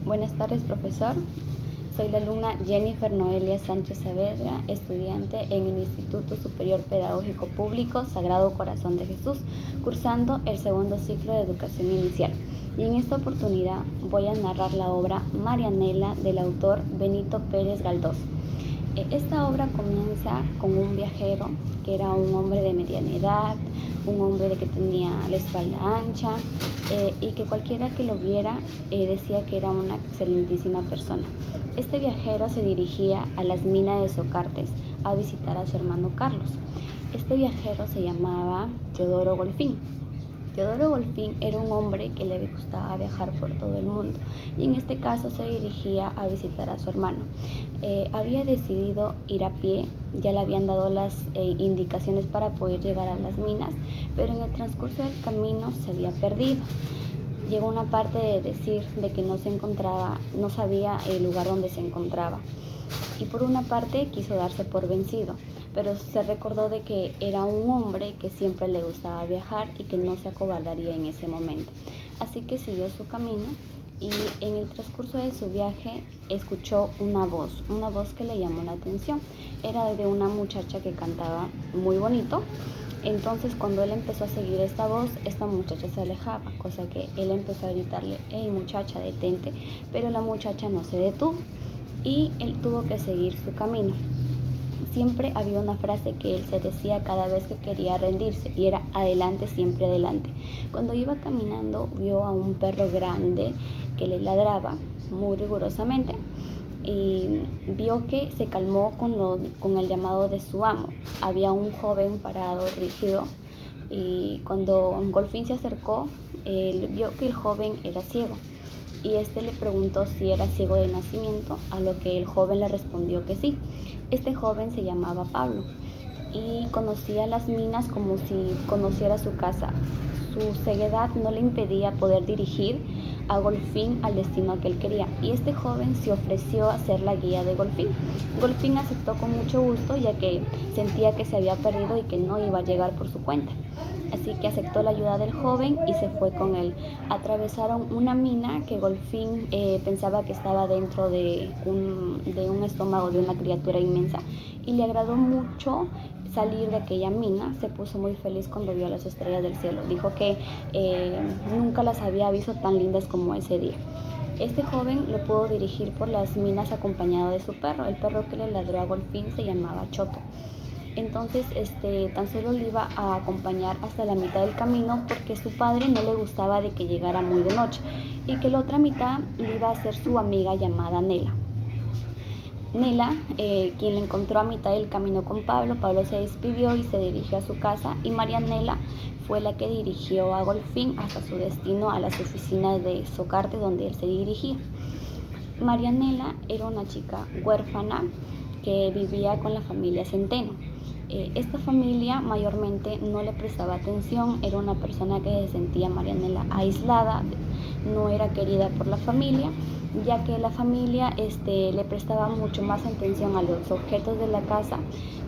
Buenas tardes, profesor. Soy la alumna Jennifer Noelia Sánchez Saavedra, estudiante en el Instituto Superior Pedagógico Público Sagrado Corazón de Jesús, cursando el segundo ciclo de educación inicial. Y en esta oportunidad voy a narrar la obra Marianela del autor Benito Pérez Galdós. Esta obra comienza con un viajero que era un hombre de mediana edad, un hombre que tenía la espalda ancha y que cualquiera que lo viera decía que era una excelentísima persona. Este viajero se dirigía a las minas de Socartes a visitar a su hermano Carlos. Este viajero se llamaba Teodoro Golfín. Teodoro Golfín era un hombre que le gustaba viajar por todo el mundo y en este caso se dirigía a visitar a su hermano. Había decidido ir a pie, ya le habían dado las indicaciones para poder llegar a las minas, pero en el transcurso del camino se había perdido. Llegó una parte de decir de que no sabía el lugar donde se encontraba. Y por una parte quiso darse por vencido, pero se recordó de que era un hombre que siempre le gustaba viajar y que no se acobardaría en ese momento. Así que siguió su camino y en el transcurso de su viaje escuchó una voz que le llamó la atención. Era de una muchacha que cantaba muy bonito. Entonces cuando él empezó a seguir esta voz, esta muchacha se alejaba, cosa que él empezó a gritarle: "Hey muchacha, detente", pero la muchacha no se detuvo y él tuvo que seguir su camino. Siempre había una frase que él se decía cada vez que quería rendirse y era: adelante, siempre adelante. Cuando iba caminando vio a un perro grande que le ladraba muy rigurosamente y vio que se calmó con el llamado de su amo. Había un joven parado rígido y cuando Golfín se acercó, él vio que el joven era ciego y este le preguntó si era ciego de nacimiento, a lo que el joven le respondió que sí. Este joven se llamaba Pablo y conocía las minas como si conociera su casa. Su ceguedad no le impedía poder dirigir a Golfín al destino que él quería, y este joven se ofreció a ser la guía de Golfín. Golfín aceptó con mucho gusto, ya que sentía que se había perdido y que no iba a llegar por su cuenta. Así que aceptó la ayuda del joven y se fue con él. Atravesaron una mina que Golfín pensaba que estaba dentro de un estómago de una criatura inmensa y le agradó mucho salir de aquella mina. Se puso muy feliz cuando vio las estrellas del cielo. Dijo que nunca las había visto tan lindas como ese día. Este joven lo pudo dirigir por las minas acompañado de su perro. El perro que le ladró a Golfín se llamaba Choto. Entonces tan solo le iba a acompañar hasta la mitad del camino porque su padre no le gustaba de que llegara muy de noche y que la otra mitad le iba a ser su amiga llamada Nela. Nela, quien le encontró a mitad del camino con Pablo. Pablo se despidió y se dirigió a su casa, y Marianela fue la que dirigió a Golfín hasta su destino, a las oficinas de Socarte donde él se dirigía. Marianela era una chica huérfana que vivía con la familia Centeno. Esta familia mayormente no le prestaba atención, era una persona que se sentía Marianela aislada, no era querida por la familia, ya que la familia le prestaba mucho más atención a los objetos de la casa.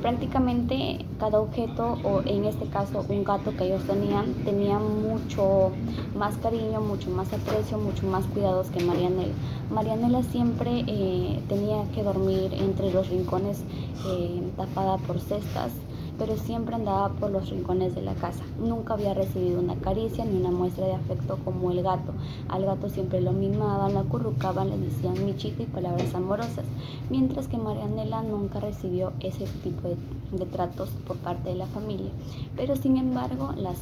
Prácticamente cada objeto, o en este caso un gato que ellos tenían, tenía mucho más cariño, mucho más aprecio, mucho más cuidados que Marianela. Marianela siempre tenía que dormir entre los rincones, tapada por cestas, pero siempre andaba por los rincones de la casa. Nunca había recibido una caricia ni una muestra de afecto como el gato. Al gato siempre lo mimaban, lo acurrucaban, le decían michito y palabras amorosas, mientras que Marianela nunca recibió ese tipo de tratos por parte de la familia. Pero sin embargo, la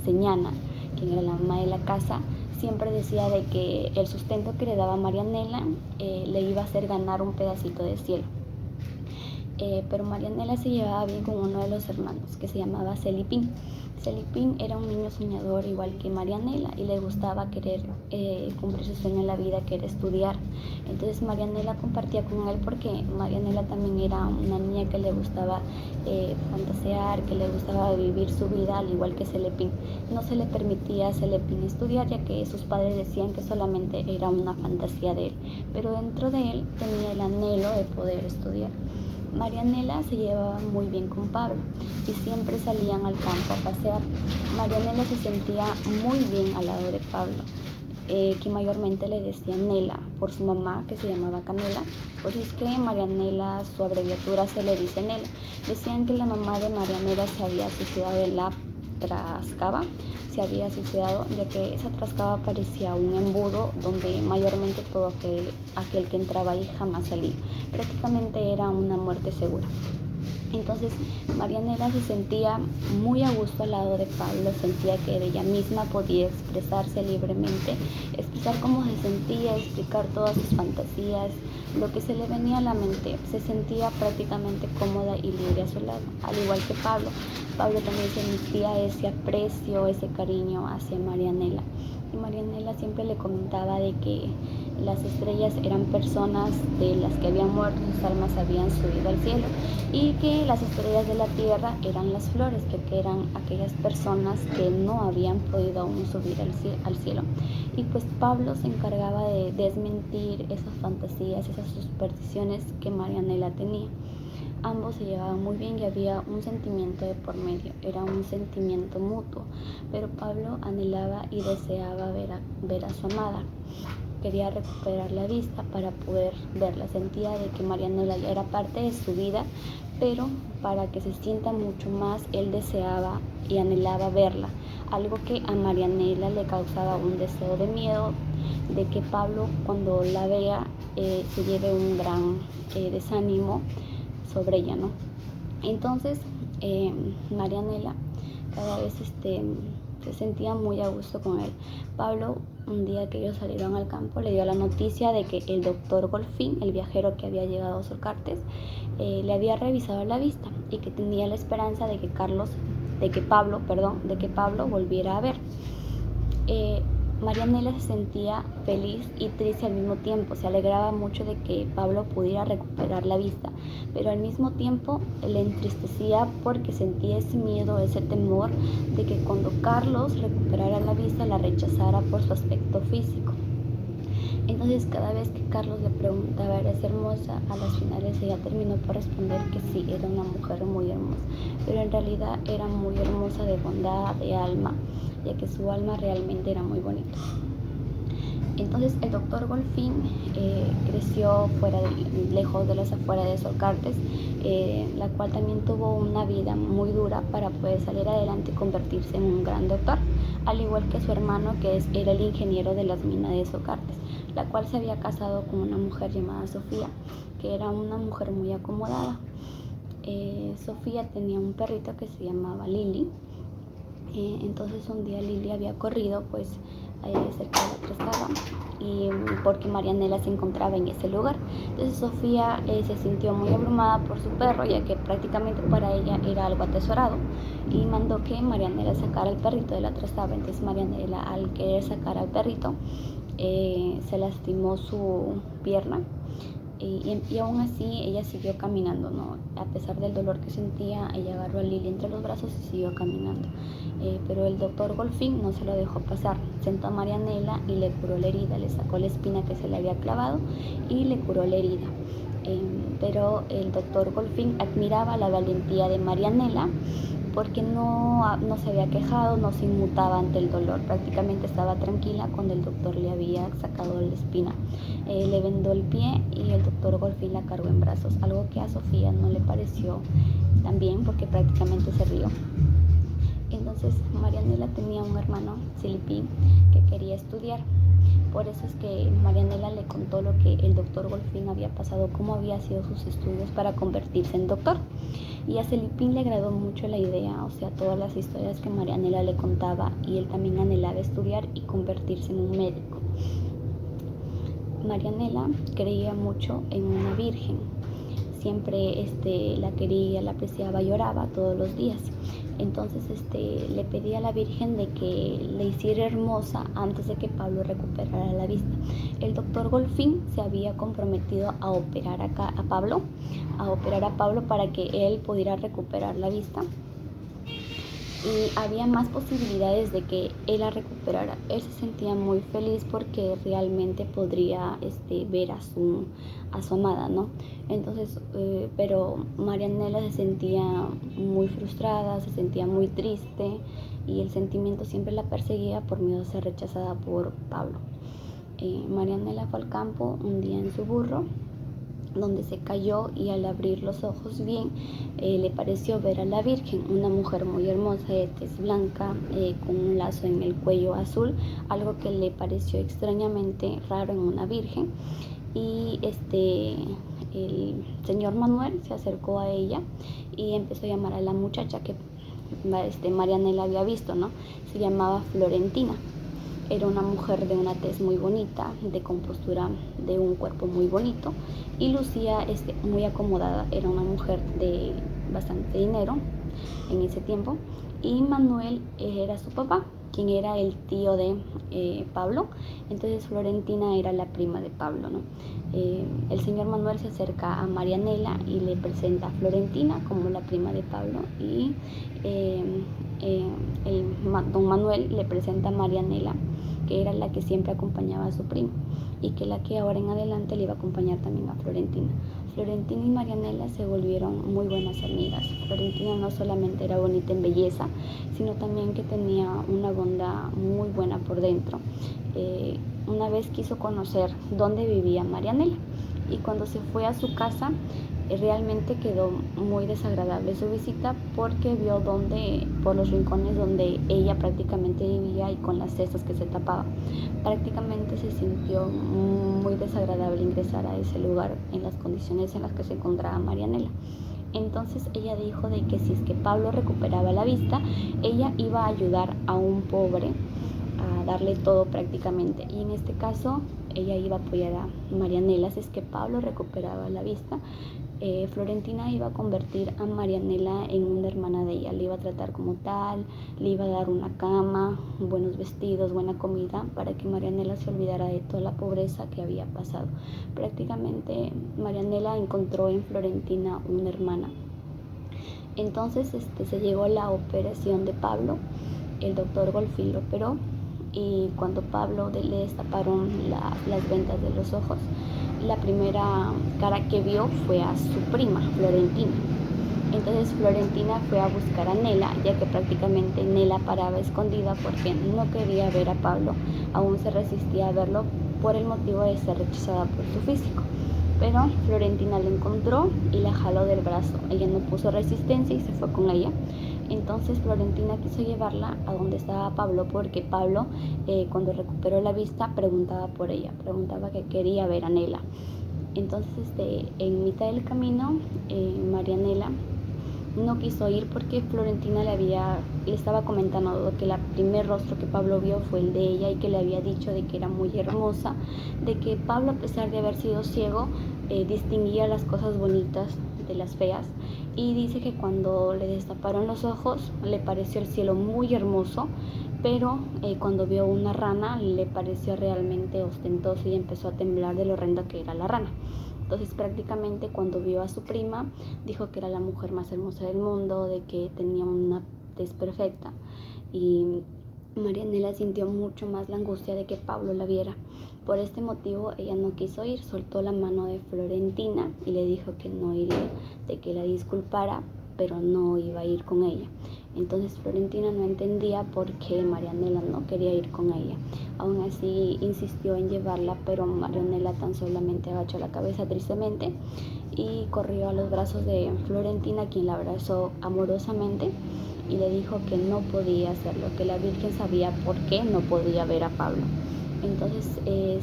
señana, quien era la mamá de la casa, siempre decía de que el sustento que le daba Marianela le iba a hacer ganar un pedacito de cielo. Pero Marianela se llevaba bien con uno de los hermanos, que se llamaba Celipín. Celipín era un niño soñador igual que Marianela y le gustaba querer cumplir su sueño en la vida, que era estudiar. Entonces Marianela compartía con él porque Marianela también era una niña que le gustaba fantasear, que le gustaba vivir su vida al igual que Celipín. No se le permitía a Celipín estudiar, ya que sus padres decían que solamente era una fantasía de él, pero dentro de él tenía el anhelo de poder estudiar. Marianela se llevaba muy bien con Pablo y siempre salían al campo a pasear. Marianela se sentía muy bien al lado de Pablo. que mayormente le decían Nela por su mamá, que se llamaba Canela. Pues es que Marianela, su abreviatura se le dice Nela. Decían que la mamá de Marianela se había suicidado en la Trascaba, se había suicidado, ya que esa Trascaba parecía un embudo donde mayormente todo aquel que entraba ahí jamás salía. Prácticamente era una muerte segura. Entonces Marianela se sentía muy a gusto al lado de Pablo, sentía que ella misma podía expresarse libremente, expresar cómo se sentía, explicar todas sus fantasías, lo que se le venía a la mente. Se sentía prácticamente cómoda y libre a su lado, al igual que Pablo. Pablo también sentía ese aprecio, ese cariño hacia Marianela. Y Marianela siempre le comentaba de que las estrellas eran personas de las que habían muerto, sus almas habían subido al cielo, y que las estrellas de la tierra eran las flores, que eran aquellas personas que no habían podido aún subir al cielo. Y pues Pablo se encargaba de desmentir esas fantasías, esas supersticiones que Marianela tenía. Ambos se llevaban muy bien y había un sentimiento de por medio, era un sentimiento mutuo, pero Pablo anhelaba y deseaba ver a su amada. Quería recuperar la vista para poder verla, sentía de que Marianela ya era parte de su vida, pero para que se sienta mucho más, él deseaba y anhelaba verla, algo que a Marianela le causaba un deseo de miedo, de que Pablo cuando la vea se lleve un gran desánimo sobre ella, ¿no? Entonces Marianela cada vez se sentía muy a gusto con él. Pablo, un día que ellos salieron al campo, le dio la noticia de que el doctor Golfín, el viajero que había llegado a Solcartes, le había revisado la vista y que tenía la esperanza de que Pablo volviera a ver. Marianela se sentía feliz y triste al mismo tiempo, se alegraba mucho de que Pablo pudiera recuperar la vista, pero al mismo tiempo le entristecía porque sentía ese miedo, ese temor de que cuando Carlos recuperara la vista la rechazara por su aspecto físico. Entonces cada vez que Carlos le preguntaba, ¿eres hermosa?, a las finales ella terminó por responder que sí, era una mujer muy hermosa, pero en realidad era muy hermosa de bondad, de alma, ya que su alma realmente era muy bonita. Entonces el doctor Golfín creció lejos de las afueras de Solcartes, la cual también tuvo una vida muy dura para poder salir adelante y convertirse en un gran doctor, al igual que su hermano, que era el ingeniero de las minas de Solcartes, la cual se había casado con una mujer llamada Sofía, que era una mujer muy acomodada. Sofía tenía un perrito que se llamaba Lili. Entonces un día Lili había corrido pues cerca de la Trascaba, y porque Marianela se encontraba en ese lugar. Entonces Sofía se sintió muy abrumada por su perro, ya que prácticamente para ella era algo atesorado, y mandó que Marianela sacara al perrito de la Trascaba. Entonces Marianela, al querer sacar al perrito, se lastimó su pierna. Y aún así ella siguió caminando, ¿no? A pesar del dolor que sentía, ella agarró a Lili entre los brazos y siguió caminando. Pero el doctor Golfín no se lo dejó pasar. Sentó a Marianela y le curó la herida, le sacó la espina que se le había clavado y le curó la herida. Pero el doctor Golfín admiraba la valentía de Marianela, porque no se había quejado, no se inmutaba ante el dolor, prácticamente estaba tranquila cuando el doctor le había sacado la espina. Le vendó el pie y el doctor Golfín la cargó en brazos, algo que a Sofía no le pareció tan bien porque prácticamente se rió. Entonces Marianela tenía un hermano, Silipín, que quería estudiar. Por eso es que Marianela le contó lo que el doctor Golfín había pasado, cómo había sido sus estudios para convertirse en doctor. Y a Celipín le agradó mucho la idea, o sea, todas las historias que Marianela le contaba, y él también anhelaba estudiar y convertirse en un médico. Marianela creía mucho en una virgen, siempre la quería, la apreciaba, lloraba todos los días. Entonces le pedía a la Virgen de que le hiciera hermosa antes de que Pablo recuperara la vista. El doctor Golfín se había comprometido a operar a Pablo para que él pudiera recuperar la vista. Y había más posibilidades de que él la recuperara. Él se sentía muy feliz porque realmente podría ver a su amada, ¿no? Entonces, pero Marianela se sentía muy frustrada, se sentía muy triste, y el sentimiento siempre la perseguía por miedo a ser rechazada por Pablo. Marianela fue al campo un día en su burro, donde se cayó, y al abrir los ojos bien le pareció ver a la Virgen, una mujer muy hermosa de tez blanca, con un lazo en el cuello azul, algo que le pareció extrañamente raro en una virgen. Y el señor Manuel se acercó a ella y empezó a llamar a la muchacha que Marianela había visto, ¿no? Se llamaba Florentina. Era una mujer de una tez muy bonita, de compostura de un cuerpo muy bonito, y lucía muy acomodada. Era una mujer de bastante dinero en ese tiempo, y Manuel era su papá, quien era el tío de Pablo. Entonces Florentina era la prima de Pablo, ¿no? El señor Manuel se acerca a Marianela y le presenta a Florentina como la prima de Pablo, y don Manuel le presenta a Marianela, que era la que siempre acompañaba a su primo, y que la que ahora en adelante le iba a acompañar también a Florentina. Florentina y Marianela se volvieron muy buenas amigas. Florentina no solamente era bonita en belleza, sino también que tenía una bondad muy buena por dentro. Una vez quiso conocer dónde vivía Marianela, y cuando se fue a su casa realmente quedó muy desagradable su visita, porque vio por los rincones donde ella prácticamente vivía y con las cestas que se tapaba. Prácticamente se sintió muy desagradable ingresar a ese lugar en las condiciones en las que se encontraba Marianela. Entonces ella dijo de que si es que Pablo recuperaba la vista, ella iba a ayudar a un pobre, a darle todo prácticamente, y en este caso ella iba a apoyar a Marianela si es que Pablo recuperaba la vista. Florentina iba a convertir a Marianela en una hermana de ella, le iba a tratar como tal, le iba a dar una cama, buenos vestidos, buena comida, para que Marianela se olvidara de toda la pobreza que había pasado. Prácticamente Marianela encontró en Florentina una hermana. Entonces se llegó a la operación de Pablo. El doctor Golfín lo operó, y cuando Pablo le destaparon las ventas de los ojos, la primera cara que vio fue a su prima, Florentina. Entonces Florentina fue a buscar a Nela, ya que prácticamente Nela paraba escondida porque no quería ver a Pablo, aún se resistía a verlo por el motivo de ser rechazada por su físico. Pero Florentina la encontró y la jaló del brazo. Ella no puso resistencia y se fue con ella. Entonces Florentina quiso llevarla a donde estaba Pablo, porque Pablo, cuando recuperó la vista, preguntaba por ella, preguntaba que quería ver a Nela. Entonces en mitad del camino, Marianela no quiso ir porque Florentina le estaba comentando que el primer rostro que Pablo vio fue el de ella, y que le había dicho de que era muy hermosa, de que Pablo, a pesar de haber sido ciego, distinguía las cosas bonitas de las feas. Y dice que cuando le destaparon los ojos le pareció el cielo muy hermoso, pero cuando vio una rana le pareció realmente ostentoso y empezó a temblar de lo horrenda que era la rana. Entonces prácticamente cuando vio a su prima dijo que era la mujer más hermosa del mundo, de que tenía una tez perfecta, y Marianela sintió mucho más la angustia de que Pablo la viera. Por este motivo ella no quiso ir, soltó la mano de Florentina y le dijo que no iría, de que la disculpara, pero no iba a ir con ella. Entonces Florentina no entendía por qué Marianela no quería ir con ella. Aún así insistió en llevarla, pero Marianela tan solamente agachó la cabeza tristemente y corrió a los brazos de Florentina, quien la abrazó amorosamente y le dijo que no podía hacerlo, que la Virgen sabía por qué no podía ver a Pablo. Entonces,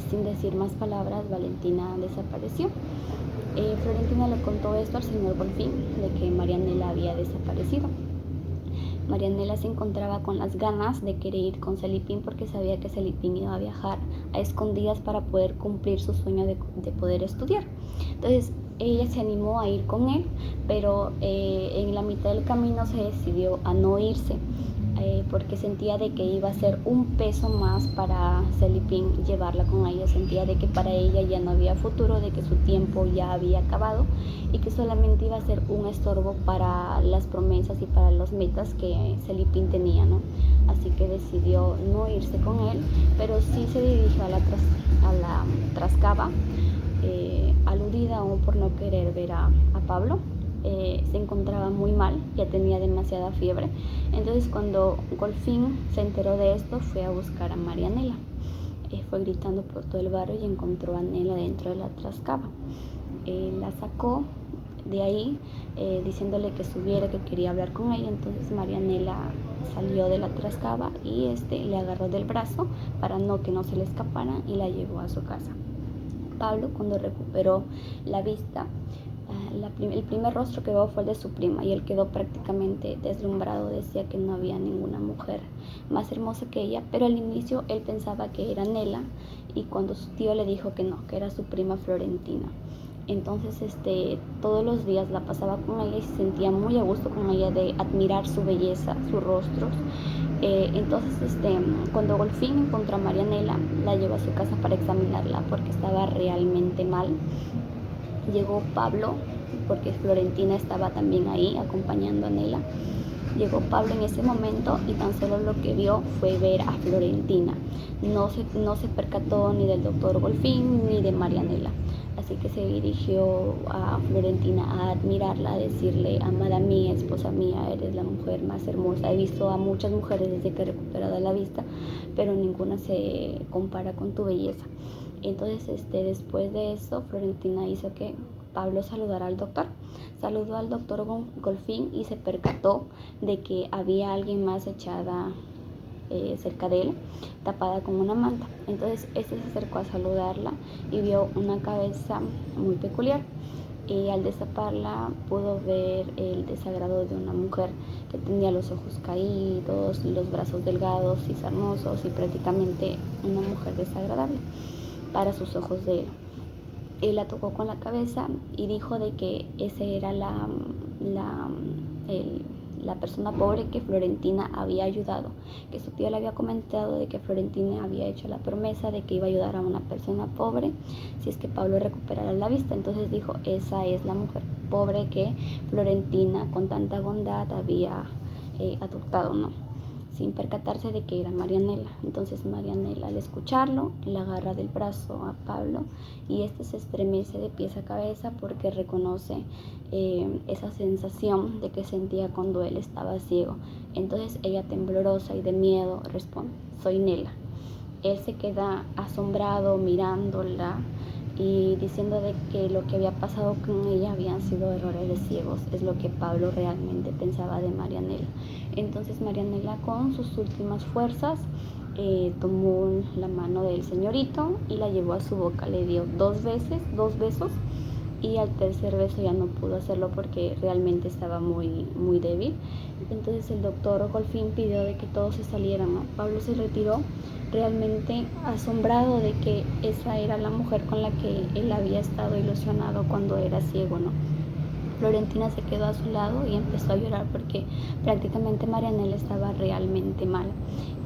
sin decir más palabras, Valentina desapareció. Florentina le contó esto al señor Golfín, de que Marianela había desaparecido. Marianela se encontraba con las ganas de querer ir con Celipín, porque sabía que Celipín iba a viajar a escondidas para poder cumplir su sueño de poder estudiar. Entonces ella se animó a ir con él, pero en la mitad del camino se decidió a no irse, porque sentía de que iba a ser un peso más para Celipín llevarla con ella. Sentía de que para ella ya no había futuro, de que su tiempo ya había acabado y que solamente iba a ser un estorbo para las promesas y para las metas que Celipín tenía, ¿no? Así que decidió no irse con él, pero sí se dirigió a la Trascaba, aludida aún por no querer ver a Pablo. se encontraba muy mal, ya tenía demasiada fiebre. Entonces cuando Golfín se enteró de esto, fue a buscar a Marianela. Fue gritando por todo el barrio y encontró a Nela dentro de la trascaba. La sacó de ahí diciéndole que subiera, que quería hablar con ella. Entonces Marianela salió de la trascaba y le agarró del brazo para que no se le escapara y la llevó a su casa. Pablo, cuando recuperó la vista, el primer rostro que vio fue el de su prima y él quedó prácticamente deslumbrado. Decía que no había ninguna mujer más hermosa que ella, pero al inicio él pensaba que era Nela, y cuando su tío le dijo que no, que era su prima Florentina. Entonces todos los días la pasaba con ella y se sentía muy a gusto con ella, de admirar su belleza, sus rostros. Entonces cuando Golfín encontró a Marianela, la llevó a su casa para examinarla porque estaba realmente mal. Llegó Pablo, porque Florentina estaba también ahí acompañando a Nela. Llegó Pablo en ese momento y tan solo lo que vio fue ver a Florentina. No se percató ni del doctor Golfín ni de Marianela. Así que se dirigió a Florentina a admirarla, a decirle: amada mía, esposa mía, eres la mujer más hermosa. He visto a muchas mujeres desde que he recuperado la vista, pero ninguna se compara con tu belleza. Entonces después de eso, Florentina hizo que Pablo saludara al doctor. Saludó al doctor Golfín y se percató de que había alguien más echada cerca de él, tapada con una manta. Entonces se acercó a saludarla y vio una cabeza muy peculiar, y al destaparla pudo ver el desagrado de una mujer que tenía los ojos caídos, los brazos delgados y sarnosos, y prácticamente una mujer desagradable para sus ojos de él. Él la tocó con la cabeza y dijo de que esa era la persona pobre que Florentina había ayudado, que su tío le había comentado de que Florentina había hecho la promesa de que iba a ayudar a una persona pobre si es que Pablo recuperara la vista. Entonces dijo: esa es la mujer pobre que Florentina con tanta bondad había adoptado, ¿no? Sin percatarse de que era Marianela. Entonces Marianela, al escucharlo, le agarra del brazo a Pablo y se estremece de pies a cabeza porque reconoce esa sensación de que sentía cuando él estaba ciego. Entonces ella, temblorosa y de miedo, responde: soy Nela. Él se queda asombrado mirándola y diciendo de que lo que había pasado con ella habían sido errores de ciegos. Es lo que Pablo realmente pensaba de Marianela. Entonces Marianela, con sus últimas fuerzas, tomó la mano del señorito y la llevó a su boca. Le dio dos besos, y al tercer beso ya no pudo hacerlo porque realmente estaba muy, muy débil. Entonces el doctor Golfín pidió de que todos se salieran, ¿no? Pablo se retiró realmente asombrado de que esa era la mujer con la que él había estado ilusionado cuando era ciego, ¿no? Florentina se quedó a su lado y empezó a llorar porque prácticamente Marianela estaba realmente mal.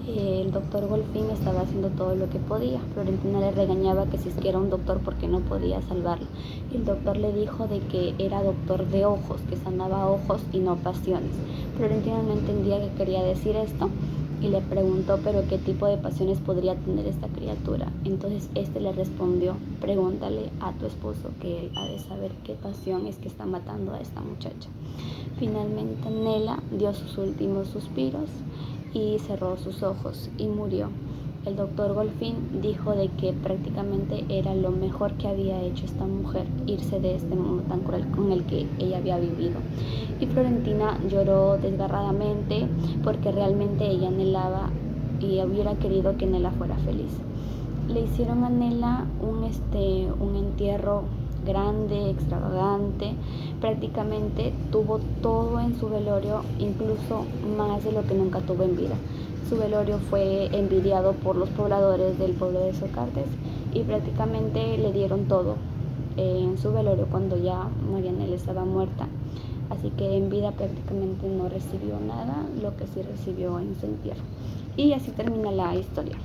El doctor Golfín estaba haciendo todo lo que podía. Florentina le regañaba que si es que era un doctor porque no podía salvarlo. Y el doctor le dijo de que era doctor de ojos, que sanaba ojos y no pasiones. Florentina no entendía qué quería decir esto y le preguntó: pero qué tipo de pasiones podría tener esta criatura. Entonces le respondió: pregúntale a tu esposo, que él ha de saber qué pasión es que está matando a esta muchacha. Finalmente Nela dio sus últimos suspiros y cerró sus ojos y murió. El doctor Golfín dijo de que prácticamente era lo mejor que había hecho esta mujer, irse de este mundo tan cruel con el que ella había vivido. Y Florentina lloró desgarradamente porque realmente ella anhelaba y hubiera querido que Nela fuera feliz. Le hicieron a Nela un entierro grande, extravagante. Prácticamente tuvo todo en su velorio, incluso más de lo que nunca tuvo en vida. Su velorio fue envidiado por los pobladores del pueblo de Socartes y prácticamente le dieron todo en su velorio cuando ya Marianela estaba muerta. Así que en vida prácticamente no recibió nada, lo que sí recibió en su entierro. Y así termina la historia.